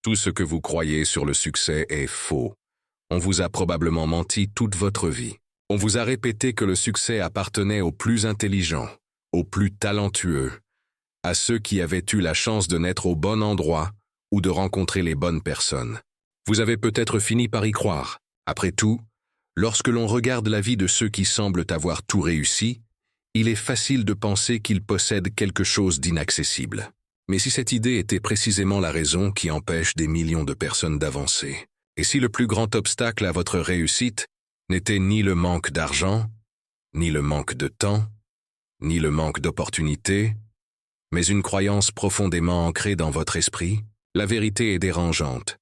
Tout ce que vous croyez sur le succès est faux. On vous a probablement menti toute votre vie. On vous a répété que le succès appartenait aux plus intelligents, aux plus talentueux, à ceux qui avaient eu la chance de naître au bon endroit ou de rencontrer les bonnes personnes. Vous avez peut-être fini par y croire. Après tout, lorsque l'on regarde la vie de ceux qui semblent avoir tout réussi, il est facile de penser qu'ils possèdent quelque chose d'inaccessible. Mais si cette idée était précisément la raison qui empêche des millions de personnes d'avancer, et si le plus grand obstacle à votre réussite n'était ni le manque d'argent, ni le manque de temps, ni le manque d'opportunités, mais une croyance profondément ancrée dans votre esprit, la vérité est dérangeante,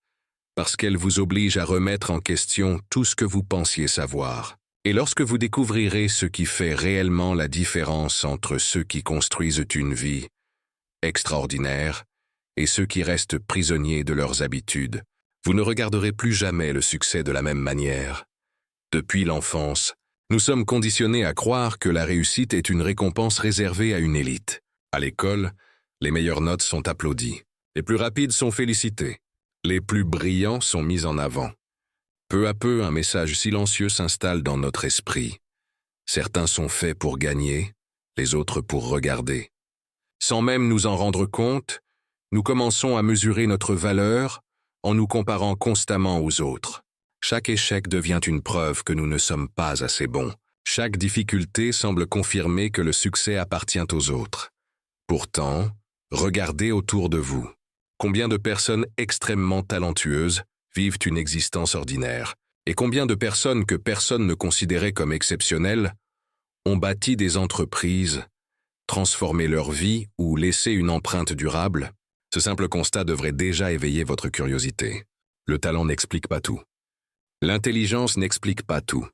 parce qu'elle vous oblige à remettre en question tout ce que vous pensiez savoir. Et lorsque vous découvrirez ce qui fait réellement la différence entre ceux qui construisent une vie extraordinaire et ceux qui restent prisonniers de leurs habitudes, vous ne regarderez plus jamais le succès de la même manière. Depuis l'enfance, nous sommes conditionnés à croire que la réussite est une récompense réservée à une élite. À l'école, les meilleures notes sont applaudies, les plus rapides sont félicités, les plus brillants sont mis en avant. Peu à peu, un message silencieux s'installe dans notre esprit. Certains sont faits pour gagner, les autres pour regarder. Sans même nous en rendre compte, nous commençons à mesurer notre valeur en nous comparant constamment aux autres. Chaque échec devient une preuve que nous ne sommes pas assez bons. Chaque difficulté semble confirmer que le succès appartient aux autres. Pourtant, regardez autour de vous. Combien de personnes extrêmement talentueuses vivent une existence ordinaire? Et combien de personnes que personne ne considérait comme exceptionnelles ont bâti des entreprises, transformé leur vie ou laissé une empreinte durable? Ce simple constat devrait déjà éveiller votre curiosité. Le talent n'explique pas tout. L'intelligence n'explique pas tout.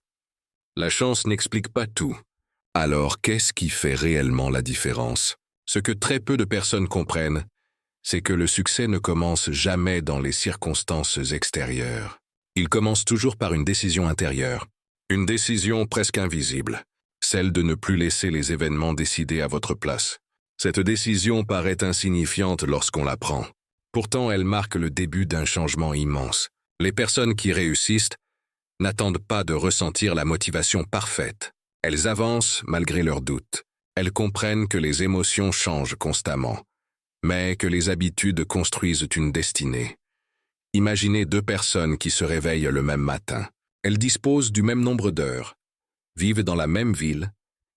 La chance n'explique pas tout. Alors, qu'est-ce qui fait réellement la différence? Ce que très peu de personnes comprennent, c'est que le succès ne commence jamais dans les circonstances extérieures. Il commence toujours par une décision intérieure, une décision presque invisible, celle de ne plus laisser les événements décider à votre place. Cette décision paraît insignifiante lorsqu'on la prend. Pourtant, elle marque le début d'un changement immense. Les personnes qui réussissent n'attendent pas de ressentir la motivation parfaite. Elles avancent malgré leurs doutes. Elles comprennent que les émotions changent constamment, mais que les habitudes construisent une destinée. Imaginez deux personnes qui se réveillent le même matin. Elles disposent du même nombre d'heures, vivent dans la même ville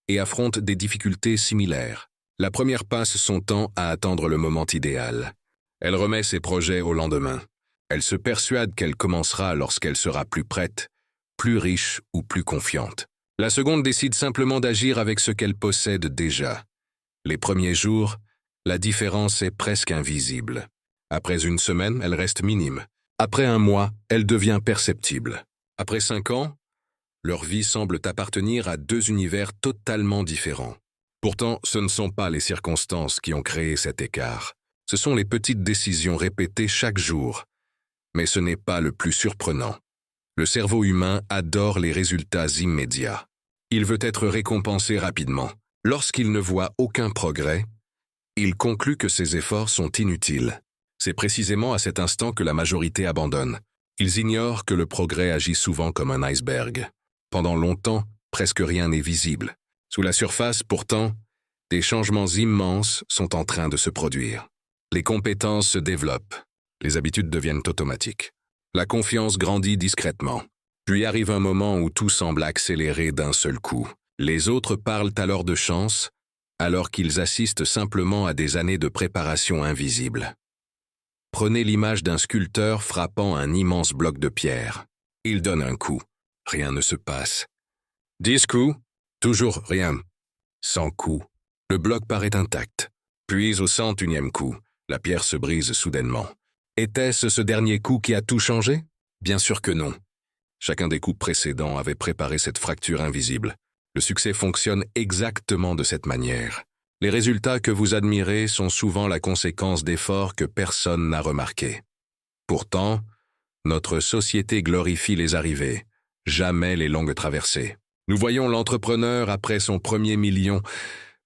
et affrontent des difficultés similaires. La première passe son temps à attendre le moment idéal. Elle remet ses projets au lendemain. Elle se persuade qu'elle commencera lorsqu'elle sera plus prête, plus riche ou plus confiante. La seconde décide simplement d'agir avec ce qu'elle possède déjà. Les premiers jours, la différence est presque invisible. Après une semaine, elle reste minime. Après un mois, elle devient perceptible. Après 5 ans, leur vie semble appartenir à deux univers totalement différents. Pourtant, ce ne sont pas les circonstances qui ont créé cet écart. Ce sont les petites décisions répétées chaque jour. Mais ce n'est pas le plus surprenant. Le cerveau humain adore les résultats immédiats. Il veut être récompensé rapidement. Lorsqu'il ne voit aucun progrès, il conclut que ses efforts sont inutiles. C'est précisément à cet instant que la majorité abandonne. Ils ignorent que le progrès agit souvent comme un iceberg. Pendant longtemps, presque rien n'est visible. Sous la surface, pourtant, des changements immenses sont en train de se produire. Les compétences se développent. Les habitudes deviennent automatiques. La confiance grandit discrètement. Puis arrive un moment où tout semble accélérer d'un seul coup. Les autres parlent alors de chance, alors qu'ils assistent simplement à des années de préparation invisible. Prenez l'image d'un sculpteur frappant un immense bloc de pierre. Il donne un coup. Rien ne se passe. 10 coups, toujours rien. 100 coups. Le bloc paraît intact. Puis au 101e coup, la pierre se brise soudainement. Était-ce ce dernier coup qui a tout changé? Bien sûr que non. Chacun des coups précédents avait préparé cette fracture invisible. Le succès fonctionne exactement de cette manière. Les résultats que vous admirez sont souvent la conséquence d'efforts que personne n'a remarqués. Pourtant, notre société glorifie les arrivées, jamais les longues traversées. Nous voyons l'entrepreneur après son premier million,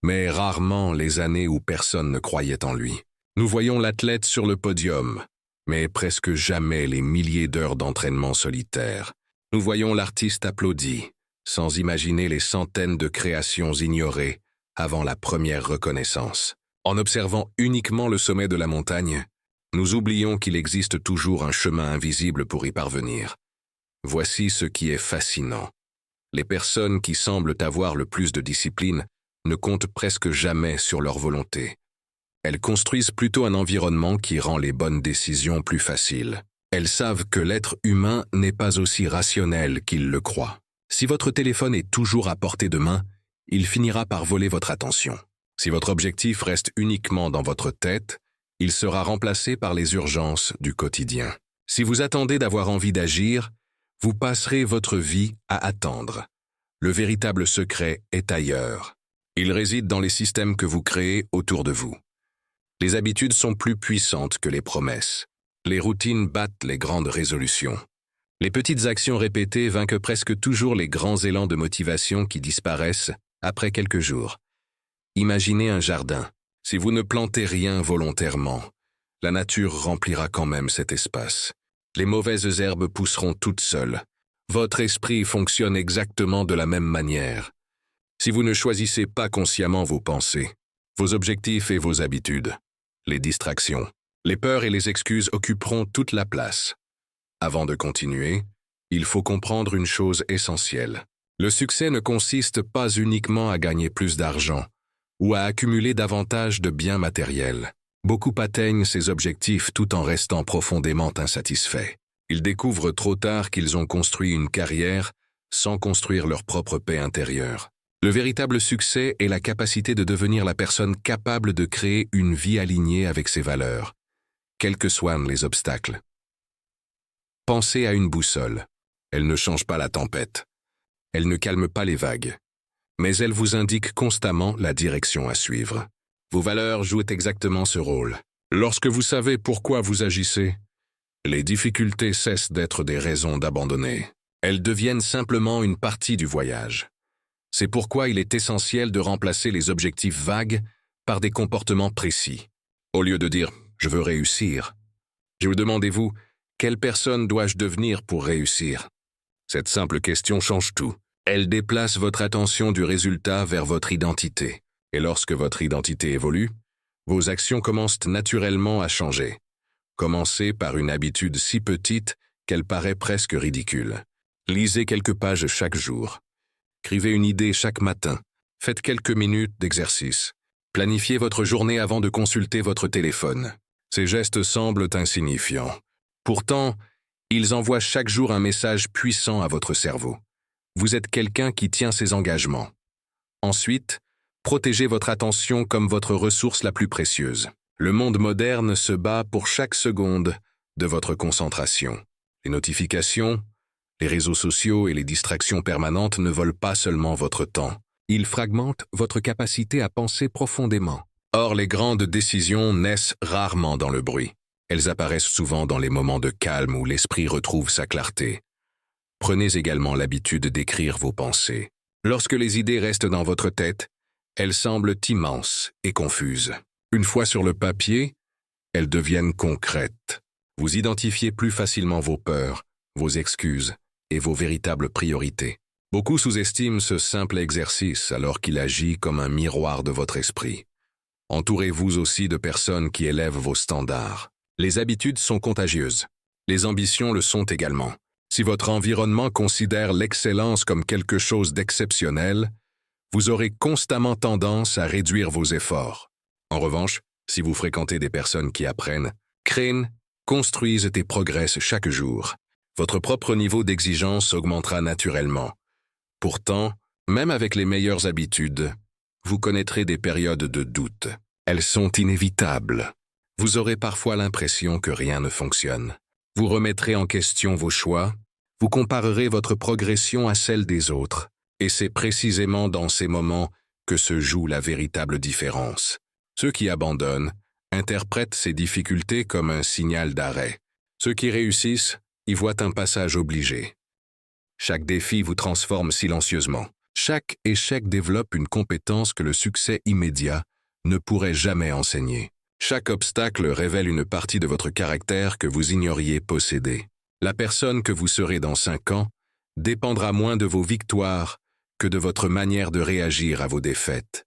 mais rarement les années où personne ne croyait en lui. Nous voyons l'athlète sur le podium, mais presque jamais les milliers d'heures d'entraînement solitaire. Nous voyons l'artiste applaudi, sans imaginer les centaines de créations ignorées avant la première reconnaissance. En observant uniquement le sommet de la montagne, nous oublions qu'il existe toujours un chemin invisible pour y parvenir. Voici ce qui est fascinant. Les personnes qui semblent avoir le plus de discipline ne comptent presque jamais sur leur volonté. Elles construisent plutôt un environnement qui rend les bonnes décisions plus faciles. Elles savent que l'être humain n'est pas aussi rationnel qu'il le croit. Si votre téléphone est toujours à portée de main, il finira par voler votre attention. Si votre objectif reste uniquement dans votre tête, il sera remplacé par les urgences du quotidien. Si vous attendez d'avoir envie d'agir, vous passerez votre vie à attendre. Le véritable secret est ailleurs. Il réside dans les systèmes que vous créez autour de vous. Les habitudes sont plus puissantes que les promesses. Les routines battent les grandes résolutions. Les petites actions répétées vainquent presque toujours les grands élans de motivation qui disparaissent après quelques jours. Imaginez un jardin. Si vous ne plantez rien volontairement, la nature remplira quand même cet espace. Les mauvaises herbes pousseront toutes seules. Votre esprit fonctionne exactement de la même manière. Si vous ne choisissez pas consciemment vos pensées, vos objectifs et vos habitudes, les distractions, les peurs et les excuses occuperont toute la place. Avant de continuer, il faut comprendre une chose essentielle. Le succès ne consiste pas uniquement à gagner plus d'argent ou à accumuler davantage de biens matériels. Beaucoup atteignent ces objectifs tout en restant profondément insatisfaits. Ils découvrent trop tard qu'ils ont construit une carrière sans construire leur propre paix intérieure. Le véritable succès est la capacité de devenir la personne capable de créer une vie alignée avec ses valeurs, quels que soient les obstacles. Pensez à une boussole. Elle ne change pas la tempête. Elle ne calme pas les vagues. Mais elle vous indique constamment la direction à suivre. Vos valeurs jouent exactement ce rôle. Lorsque vous savez pourquoi vous agissez, les difficultés cessent d'être des raisons d'abandonner. Elles deviennent simplement une partie du voyage. C'est pourquoi il est essentiel de remplacer les objectifs vagues par des comportements précis. Au lieu de dire « je veux réussir », je vous demandez-vous « quelle personne dois-je devenir pour réussir ?» Cette simple question change tout. Elle déplace votre attention du résultat vers votre identité. Et lorsque votre identité évolue, vos actions commencent naturellement à changer. Commencez par une habitude si petite qu'elle paraît presque ridicule. Lisez quelques pages chaque jour. Écrivez une idée chaque matin. Faites quelques minutes d'exercice. Planifiez votre journée avant de consulter votre téléphone. Ces gestes semblent insignifiants. Pourtant, ils envoient chaque jour un message puissant à votre cerveau. Vous êtes quelqu'un qui tient ses engagements. Ensuite, protégez votre attention comme votre ressource la plus précieuse. Le monde moderne se bat pour chaque seconde de votre concentration. Les notifications, les réseaux sociaux et les distractions permanentes ne volent pas seulement votre temps. Ils fragmentent votre capacité à penser profondément. Or, les grandes décisions naissent rarement dans le bruit. Elles apparaissent souvent dans les moments de calme où l'esprit retrouve sa clarté. Prenez également l'habitude d'écrire vos pensées. Lorsque les idées restent dans votre tête, elles semblent immenses et confuses. Une fois sur le papier, elles deviennent concrètes. Vous identifiez plus facilement vos peurs, vos excuses et vos véritables priorités. Beaucoup sous-estiment ce simple exercice alors qu'il agit comme un miroir de votre esprit. Entourez-vous aussi de personnes qui élèvent vos standards. Les habitudes sont contagieuses. Les ambitions le sont également. Si votre environnement considère l'excellence comme quelque chose d'exceptionnel, vous aurez constamment tendance à réduire vos efforts. En revanche, si vous fréquentez des personnes qui apprennent, créent, construisent et progressent chaque jour, votre propre niveau d'exigence augmentera naturellement. Pourtant, même avec les meilleures habitudes, vous connaîtrez des périodes de doute. Elles sont inévitables. Vous aurez parfois l'impression que rien ne fonctionne. Vous remettrez en question vos choix, vous comparerez votre progression à celle des autres, et c'est précisément dans ces moments que se joue la véritable différence. Ceux qui abandonnent interprètent ces difficultés comme un signal d'arrêt. Ceux qui réussissent y voient un passage obligé. Chaque défi vous transforme silencieusement. Chaque échec développe une compétence que le succès immédiat ne pourrait jamais enseigner. Chaque obstacle révèle une partie de votre caractère que vous ignoriez posséder. La personne que vous serez dans 5 ans dépendra moins de vos victoires que de votre manière de réagir à vos défaites.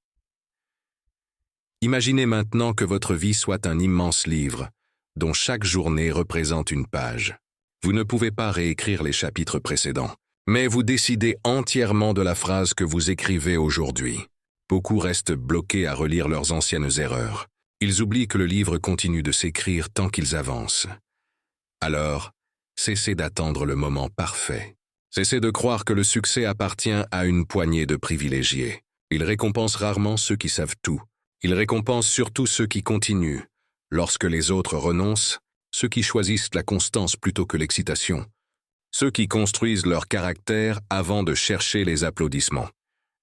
Imaginez maintenant que votre vie soit un immense livre, dont chaque journée représente une page. Vous ne pouvez pas réécrire les chapitres précédents, mais vous décidez entièrement de la phrase que vous écrivez aujourd'hui. Beaucoup restent bloqués à relire leurs anciennes erreurs. Ils oublient que le livre continue de s'écrire tant qu'ils avancent. Alors, cessez d'attendre le moment parfait. Cessez de croire que le succès appartient à une poignée de privilégiés. Il récompense rarement ceux qui savent tout. Il récompense surtout ceux qui continuent. Lorsque les autres renoncent, ceux qui choisissent la constance plutôt que l'excitation. Ceux qui construisent leur caractère avant de chercher les applaudissements.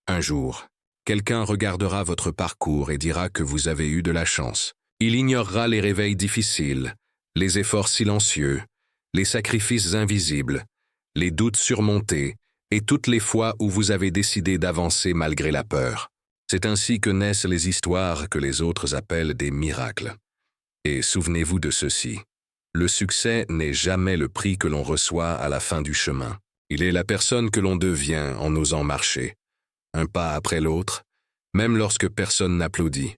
Un jour, quelqu'un regardera votre parcours et dira que vous avez eu de la chance. Il ignorera les réveils difficiles, les efforts silencieux, les sacrifices invisibles, les doutes surmontés et toutes les fois où vous avez décidé d'avancer malgré la peur. C'est ainsi que naissent les histoires que les autres appellent des miracles. Et souvenez-vous de ceci. Le succès n'est jamais le prix que l'on reçoit à la fin du chemin. Il est la personne que l'on devient en osant marcher, un pas après l'autre, même lorsque personne n'applaudit.